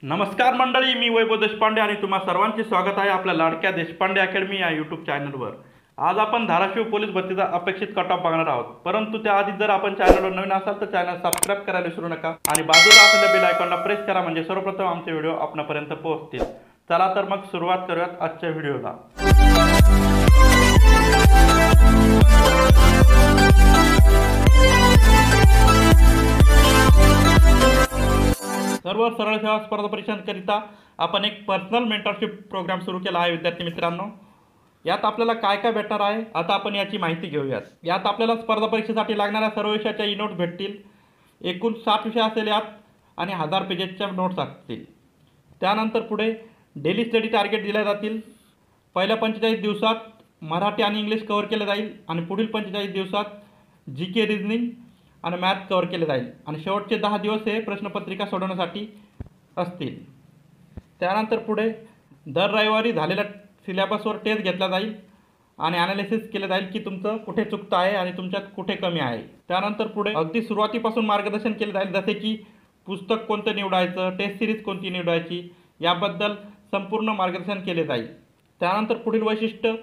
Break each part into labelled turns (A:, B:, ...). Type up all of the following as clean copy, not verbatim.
A: नमस्कार मंडळी, मी वैभव देशपांडे आणि तुम्हा सर्वांचे स्वागत आहे आपल्या लाडक्या देशपांडे अकॅडमी या यूट्यूब चॅनलवर। आज आपण धाराशिव पोलीस भरतीचा अपेक्षित कट ऑफ बघणार आहोत, परंतु त्याआधी जर आपण चॅनलवर नवीन असाल तर चॅनल सबस्क्राइब करायला विसरू नका आणि बाजूला असलेल्या बेल आयकॉनला प्रेस करा, म्हणजे सर्वप्रथम आमचे व्हिडिओ आपल्यापर्यंत पोहोचतील। चला तर मग सुरुवात करूयात आजच्या व्हिडिओला। सर्व सरळ सेवा स्पर्धा परीक्षांकरिता आपण एक पर्सनल मेंटरशिप प्रोग्राम सुरू केला आहे विद्यार्थी मित्रांनो। यात आपल्याला काय काय भेटणार आहे आता आपण याची माहिती घेऊयात। यात आपल्याला स्पर्धा परीक्षेसाठी लागणाऱ्या सर्व विषयाच्या ई नोट्स भेटतील। एकूण 60 विषय असेल यात आणि 1000 पेजेसच्या नोट्स असतील। त्यानंतर पुढे डेली स्टडी टार्गेट दिले जातील। पहिल्या 45 दिवसात मराठी आणि इंग्लिश कव्हर केले जाईल आणि पुढील 45 दिवसात जीके, रिजनिंग आणि मॅथ कव्हर केले जाईल आणि शेवटचे 10 दिवस हे प्रश्नपत्रिका सोडवण्यासाठी असतील। त्यानंतर पुढे दर रविवारी झालेल्या सिलेबसवर टेस्ट घेतला जाईल आणि ॲनालिसिस केले जाईल की तुमचं कुठे चुकतं आहे आणि तुमच्यात कुठे कमी आहे। त्यानंतर पुढे अगदी सुरुवातीपासून मार्गदर्शन केले जाईल, जसे की पुस्तक कोणतं निवडायचं, टेस्ट सिरीज कोणती निवडायची याबद्दल संपूर्ण मार्गदर्शन केले जाईल। त्यानंतर पुढील वैशिष्ट्य,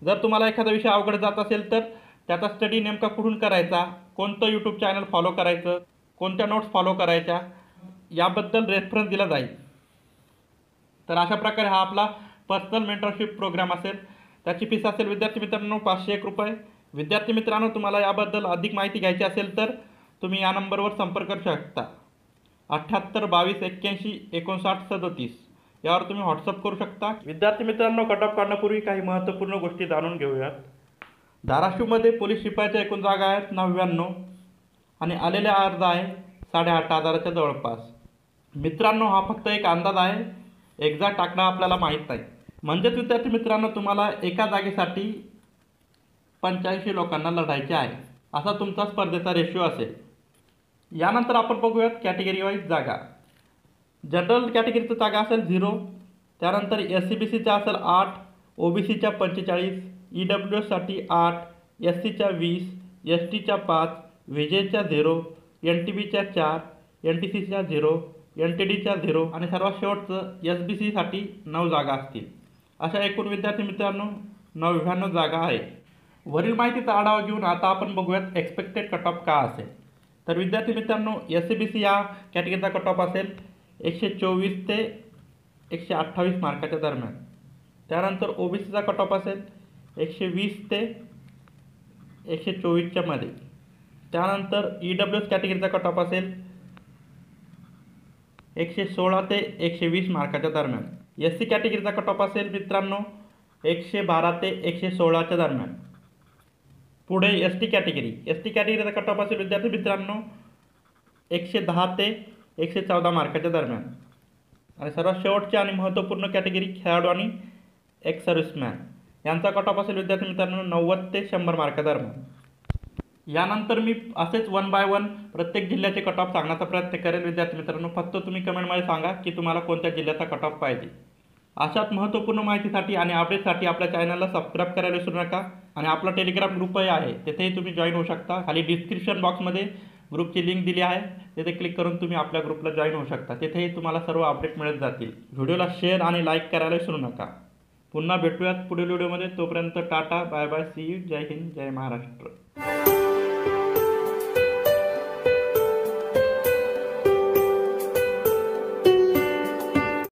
A: जर तुम्हाला एखादा विषय अवघड जात असेल तर त्याचा स्टडी नेमका कुठून करायचा, कोणतं यूट्यूब चॅनल फॉलो करायचं, कोणत्या नोट्स फॉलो करायच्या याबद्दल रेफरन्स दिला जाईल। तर अशा प्रकारे हा आपला पर्सनल मेंटरशिप प्रोग्राम असेल। त्याची फीस असेल विद्यार्थी मित्रांनो 501 रुपये। विद्यार्थी मित्रांनो, तुम्हाला याबद्दल अधिक माहिती घ्यायची असेल तर तुम्ही या नंबरवर संपर्क करू शकता। 78 22 81 59 37 यावर तुम्ही व्हॉट्सअप करू शकता। विद्यार्थी मित्रांनो, कट ऑफ काढण्यापूर्वी काही महत्त्वपूर्ण गोष्टी जाणून घेऊयात। धाराशिवमध्ये पोलीस शिपायाच्या एकूण जागा आहेत 99 आणि आलेल्या अर्ज आहे 8,500च्या जवळपास। मित्रांनो, हा फक्त एक अंदाज आहे, एक्झॅक्ट आकडा आपल्याला माहीत नाही। म्हणजेच विद्यार्थी मित्रांनो, तुम्हाला एका जागेसाठी 85 लोकांना लढायचे आहे, असा तुमचा स्पर्धेचा रेशो असेल। यानंतर आपण बघूयात कॅटेगरी वाईज जागा। जनरल कॅटेगरीचं जागा असेल 0, त्यानंतर SC/BCच्या असेल 8, OBCच्या 45, EWSसाठी 8, SCच्या 20, STच्या 5, VJच्या 0, NTBच्या 4, NTCच्या 0, NTDच्या 0 आणि सर्वात शेवटचं SBCसाठी 9 जागा असतील। अशा एकूण विद्यार्थी मित्रांनो 99 जागा आहे। वरील माहितीचा आढावा घेऊन आता आपण बघूयात एक्सपेक्टेड कट ऑफ का असेल। तर विद्यार्थी मित्रांनो, SC/BC या कॅटेगरीचा कट ऑफ असेल 124 ते 128 मार्काच्या दरम्यान। त्यानंतर OBCचा कट ऑफ असेल 120 ते 124च्या मध्ये। त्यानंतर EWS कॅटेगरीचा कट ऑफ असेल 116 ते 120 मार्काच्या दरम्यान। SC कॅटेगरीचा कट ऑफ असेल मित्रांनो 112 ते 116च्या दरम्यान। पुढे ST कॅटेगरीचा कट ऑफ असेल विद्यार्थी मित्रांनो 110 ते 114 मार्काच्या दरम्यान। आणि सर्वात शेवटची आणि महत्त्वपूर्ण कॅटेगरी खेळाडू आणि एक्स सर्व्हिसमॅन यांचा कट ऑफ असेल विद्यार्थी मित्रांनो 90 ते 100 मार्कादरम्यान। यानंतर मी असेच 1 बाय 1 प्रत्येक जिल्ह्याचे कट ऑफ सांगण्याचा प्रयत्न करेल विद्यार्थी मित्रांनो। फक्त तुम्ही कमेंटमध्ये सांगा की तुम्हाला कोणत्या जिल्ह्याचा कट ऑफ पाहिजे। अशाच महत्त्वपूर्ण माहितीसाठी आणि अपडेटसाठी आपल्या चॅनलला सबस्क्राइब करायला विसरू नका आणि आपला टेलिग्राम ग्रुपही आहे, तेथेही तुम्ही जॉईन होऊ शकता। खाली डिस्क्रिप्शन बॉक्समध्ये ग्रुपची लिंक दिली आहे, तिथे क्लिक करून तुम्ही आपल्या ग्रुपला जॉईन होऊ शकता। तेथेही तुम्हाला सर्व अपडेट मिळत जातील। व्हिडिओला शेअर आणि लाईक करायला विसरू नका। पुन्हा भेटूयात पुढील व्हिडिओमध्ये, तोपर्यंत tata, bye bye, see you, जय हिंद, जय महाराष्ट्र।